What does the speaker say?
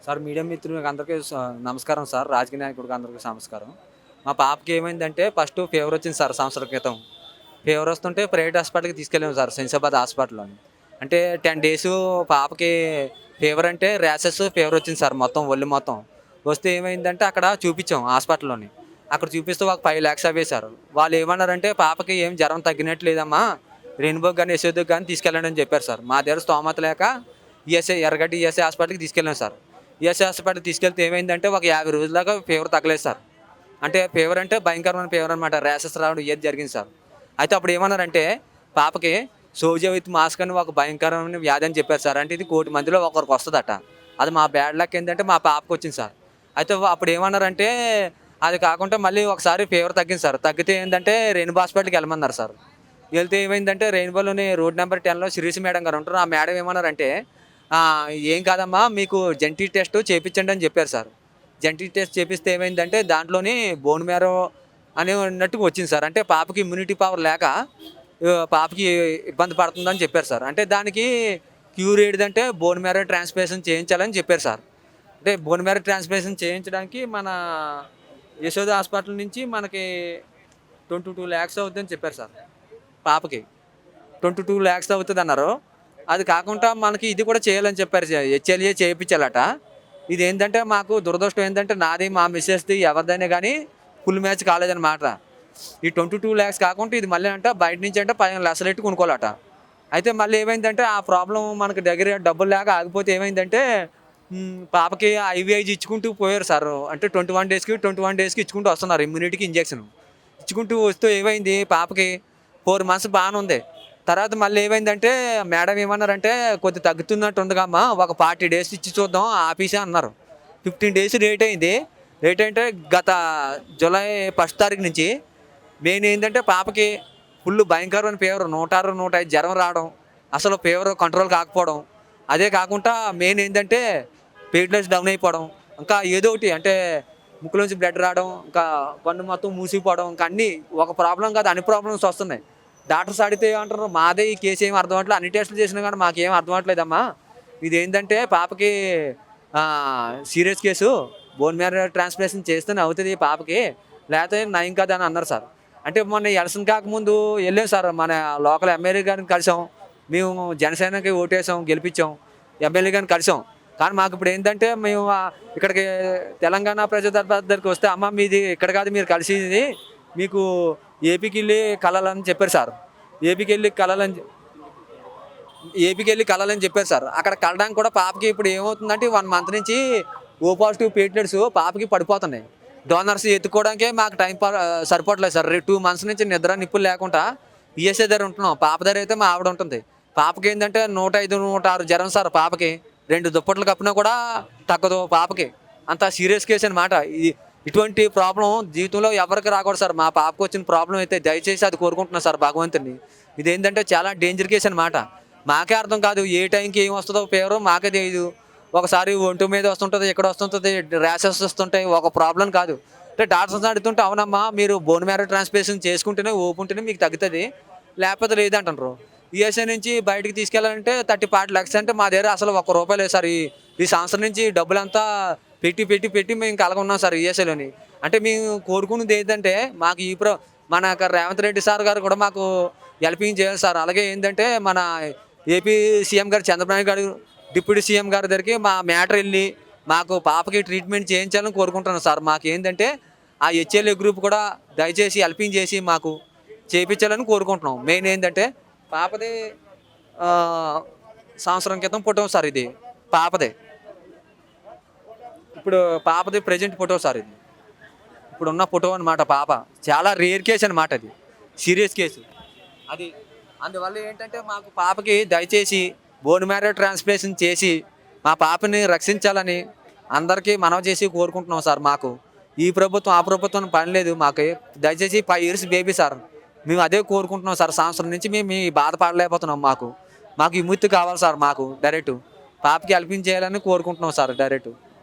Sir media మిత్రులకు అందరికీ నమస్కారం సార్. రాజకీయ నాయకుడికి అందరికీ నమస్కారం. మా పాపకి ఏమైందంటే ఫస్ట్ ఫీవర్ వచ్చింది సార్ సంవత్సరం క్రితం. ఫీవర్ వస్తుంటే ప్రైవేట్ హాస్పిటల్‌కి తీసుకెళ్ళాము సార్ శంషాబాద్ హాస్పిటల్‌లోని. అంటే 10 డేసు పాపకి ఫీవర్ అంటే ర్యాషెస్ ఫీవర్ వచ్చింది సార్ మొత్తం ఒళ్ళు మొత్తం. వస్తే ఏమైందంటే అక్కడ చూపించాం హాస్పిటల్‌లోని. అక్కడ చూపిస్తే ఒక 5,00,000 అవేశారు. వాళ్ళు ఏమన్నారంటే పాపకి ఏం జ్వరం తగ్గినట్టు లేదమ్మా. రెయిన్‌బోకి గాని, యశోదకి గాని తీసుకెళ్ళండి అని చెప్పారు సార్. మా దగ్గర స్తోమత లేక ఎర్రగడ్డ ఈఎస్ఐ హాస్పిటల్‌కి తీసుకెళ్ళాం సార్. ఈఎస్ఐ హాస్పిటల్‌కి తీసుకెళ్తే ఏమైందంటే ఒక 50 రోజుల దాకా ఫీవర్ తగ్గలేదు సార్. అంటే ఫీవర్ అంటే భయంకరమైన ఫీవర్ అనమాట. ర్యాషెస్ రావడం ఇయన్నీ జరిగింది సార్. అయితే అప్పుడు ఏమన్నారంటే పాపకి సోజియా విత్ మాస్క్ అని ఒక భయంకరమైన వ్యాధి అని చెప్పారు సార్. అంటే ఇది 1,00,00,000 మందిలో ఒకరికి వస్తదట. అది మా బ్యాడ్ లక్ ఏందంటే మా పాపకొచ్చింది సార్. అయితే అప్పుడు ఏమన్నారంటే అది కాకుండా మళ్ళీ ఒకసారి ఫీవర్ తగ్గింది సార్. తగ్గితే ఏందంటే రెయిన్‌బో హాస్పిటల్‌కి వెళ్ళమన్నారు సార్. వెళ్తే ఏమైందంటే రెయిన్‌బోలోని రోడ్ నెంబర్ 10లో శిరీష మేడం గారు ఉంటారు. ఆ మేడం ఏమన్నారంటే "ఏం కాదమ్మా మీకు జెన్‌టీ టెస్ట్ చేపించండి" అని చెప్పారు సార్. జెన్‌టీ టెస్ట్ చేపిస్తే ఏమైందంటే దాంట్లోని బోన్ మ్యారో అని ఉన్నట్టుగా వచ్చింది సార్. అంటే పాపకి ఇమ్యూనిటీ పవర్ లేక పాపకి ఇబ్బంది పడుతుందని చెప్పారు సార్. అంటే దానికి క్యూర్ ఏడిదంటే బోన్ మ్యారో ట్రాన్స్‌ప్లాంటేషన్ చేయించాలని చెప్పారు సార్. అంటే బోన్ మ్యారో ట్రాన్స్‌ప్లాంటేషన్ చేయించడానికి మన యశోద హాస్పిటల్ నుంచి మనకి 22,00,000 అవుద్దని చెప్పారు సార్ పాపకి. 22,00,000 అవుతదన్నారు. అది కాకుండా మనకి ఇది కూడా చేయాలని చెప్పారు. హెచ్ఎల్ఏ చేయించాలట. ఇదేంటంటే మాకు దురదృష్టం ఏంటంటే నాది, మా మిసెస్‌ది ఎవరిదైనా గానీ ఫుల్ మ్యాచ్ కాలేదనమాట. ఈ 22,00,000 కాకుండా ఇది మళ్ళీ అంట బయట నుంచి అంటే 15,00,000 ఎట్టి కొనుక్కోవాలట. అయితే మళ్ళీ ఏమైందంటే ఆ ప్రాబ్లమ్ మనకు దగ్గర డబ్బులు లేక ఆగిపోతే ఏమైందంటే పాపకి ఐవీఐజీ ఇచ్చుకుంటూ పోయారు సార్. అంటే 21 డేస్‌కి ఇచ్చుకుంటూ వస్తున్నారు ఇమ్యూనిటీకి ఇంజెక్షన్. ఇచ్చుకుంటూ వస్తూ ఏమైంది పాపకి 4 మంత్స్ బానే ఉంది. తర్వాత మళ్ళీ ఏమైందంటే మేడం ఏమన్నారంటే "కొద్దిగా తగ్గుతున్నట్టు ఉందిగమ్మా ఒక 40 డేస్ ఇచ్చి చూద్దాం ఆపేసేయి" అన్నారు. 15 డేస్ లేట్ అయింది. లేట్ అంటే గత జూలై 1 తారీఖు నుంచి మెయిన్ ఏందంటే పాపకి ఫుల్ భయంకరమైన ఫీవర్ 106, 105 జ్వరం రావడం. అసలు ఫీవర్ కంట్రోల్ కాకపోవడం. అదే కాకుండా మెయిన్ ఏందంటే ప్లేట్లెట్స్ డౌన్ అయిపోవడం. ఇంకా ఏదో ఒకటి అంటే ముక్కులోంచి బ్లడ్ రావడం, ఇంకా కన్ను మొత్తం మూసుకుపోవడం. ఇంకా అన్నీ ఒక ప్రాబ్లమ్ కాదు అన్ని ప్రాబ్లమ్స్ వస్తున్నాయి. డాక్టర్స్ అడిగితే ఏమంటారు మాదే ఈ కేస్ ఏమి అర్థం అవ్వట్లేదు. అన్ని టెస్టులు చేసినా కానీ మాకేం అర్థం అవ్వట్లేదమ్మా. ఇదేంటంటే పాపకి serious case. Bone marrow transplantation చేస్తేనే అవుతది పాపకి. లేతే నయం కాదు అని అన్నారు సార్. అంటే మొన్న ఎలక్షన్ కాకముందు ఎళ్ళాం సార్. మన లోకల్ ఎమ్మెల్యే గారిని కలిసాం. మేము జనసేనకి ఓటేసాం, గెలిపించాం. ఎమ్మెల్యే గారిని కలిసాం. కానీ మాకిప్పుడు ఏంటంటే మేము ఇక్కడికి తెలంగాణ ప్రజా దర్బార్ దగ్గరికి వస్తే అమ్మ మీది ఇక్కడ కాదు మీరు కలిసేది. మీకు ఏపీకెళ్ళి కలలని చెప్పారు సార్. ఏపీకెళ్ళి కలలని ఏపీకెళ్ళి కలాలని చెప్పారు సార్. అక్కడ కలడానికి కూడా పాపకి ఇప్పుడు ఏమవుతుందంటే 1 మంత్ నుంచి ఓ పాజిటివ్ ప్లేట్లెట్స్ పాపకి పడిపోతున్నాయి. డోనర్స్ ఎత్తుకోవడానికే మాకు సరిపోవట్లేదు సార్. 2 మంత్స్ నుంచి నిద్ర నిప్పులు లేకుండా ఈఎస్ఐ దగ్గర ఉంటున్నాం. పాప దగ్గర అయితే మా ఆవిడ ఉంటుంది. పాపకేందంటే 105, 106 జ్వరం సార్ పాపకి. 2 దుప్పట్లు కప్పినా కూడా తగ్గదు పాపకి. అంత సీరియస్ కేస్ అనమాట. ఇటువంటి ప్రాబ్లమ్ జీవితంలో ఎవరికి రాకూడదు సార్. మా పాపకొచ్చిన ప్రాబ్లమ్ అయితే దయచేసి అది కోరుకుంటున్నా సార్ భగవంతుడిని. ఇదేంటంటే చాలా డేంజర్ కేస్ అనమాట. మాకే అర్థం కాదు. ఏ టైంకి ఏం వస్తదో ఫీవరు మాకే తెలీదు. ఒకసారి ఒంటి మీద వస్తుంటది, ఇక్కడ వస్తుంటది, ర్యాషెస్ వస్తుంటాయి. ఒక ప్రాబ్లమ్ కాదు. అంటే డాక్టర్స్‌ని అడుగుతుంటే అవునమ్మా మీరు బోన్ మ్యారో ట్రాన్స్‌ప్లాంటేషన్ చేసుకుంటేనే ఓపుంటేనే మీకు తగ్గుతది. లేకపోతే లేదంటున్నారు. ఈఎస్ఐ నుంచి బయటికి తీసుకెళ్ళాలంటే 30, 40 లక్షలు అంటే మా దగ్గర అసలు ఒక్క రూపాయి లేదు సార్. ఈ ఈ సంవత్సరం నుంచి డబ్బులంతా పెట్టి మేము ఇంకా అలాగ ఉన్నాం సార్ ఈఎస్ఐలోని. అంటే మేము కోరుకునేది ఏంటంటే మాకు మన రేవంత్ రెడ్డి సార్ గారు కూడా మాకు హెల్పింగ్ చేయాలి సార్. అలాగే ఏంటంటే మన ఏపీ సీఎం గారు చంద్రబాబు నాయుడు గారు డిప్యూటీ సీఎం గారి దగ్గరికి మా మ్యాటర్ వెళ్ళి మాకు పాపకి ట్రీట్మెంట్ చేయించాలని కోరుకుంటున్నాను సార్. మాకేంటంటే ఆ హెచ్ఎల్ఏ గ్రూప్ కూడా దయచేసి హెల్పింగ్ చేసి మాకు చేయించాలని కోరుకుంటున్నాం. మెయిన్ ఏంటంటే పాపది సంవత్సరం క్రితం ఫోటో సార్ ఇది పాపదే. ఇప్పుడు పాపది ప్రెజెంట్ ఫోటో సార్ ఇది. ఇప్పుడున్న ఫోటో అనమాట పాప. చాలా రేర్ కేస్ అనమాట అది. Serious case. అది అందువల్ల ఏంటంటే మాకు పాపకి దయచేసి బోన్ మ్యారో ట్రాన్స్‌ప్లాంటేషన్ చేసి మా పాపని రక్షించాలని అందరికీ మనవి చేసి కోరుకుంటున్నాం సార్ మాకు. ఈ ప్రభుత్వం, ఆ ప్రభుత్వం పని లేదు మాకు. దయచేసి 5 ఇయర్స్ బేబీ సార్. మేము అదే కోరుకుంటున్నాం సార్. సంవత్సరం నుంచి మేము ఈ బాధ పడలేకపోతున్నాం మాకు. మాకు విముక్తి కావాలి సార్ మాకు డైరెక్టు. పాపకి హెల్పింగ్ చేయాలని కోరుకుంటున్నాం సార్ డైరెక్టు.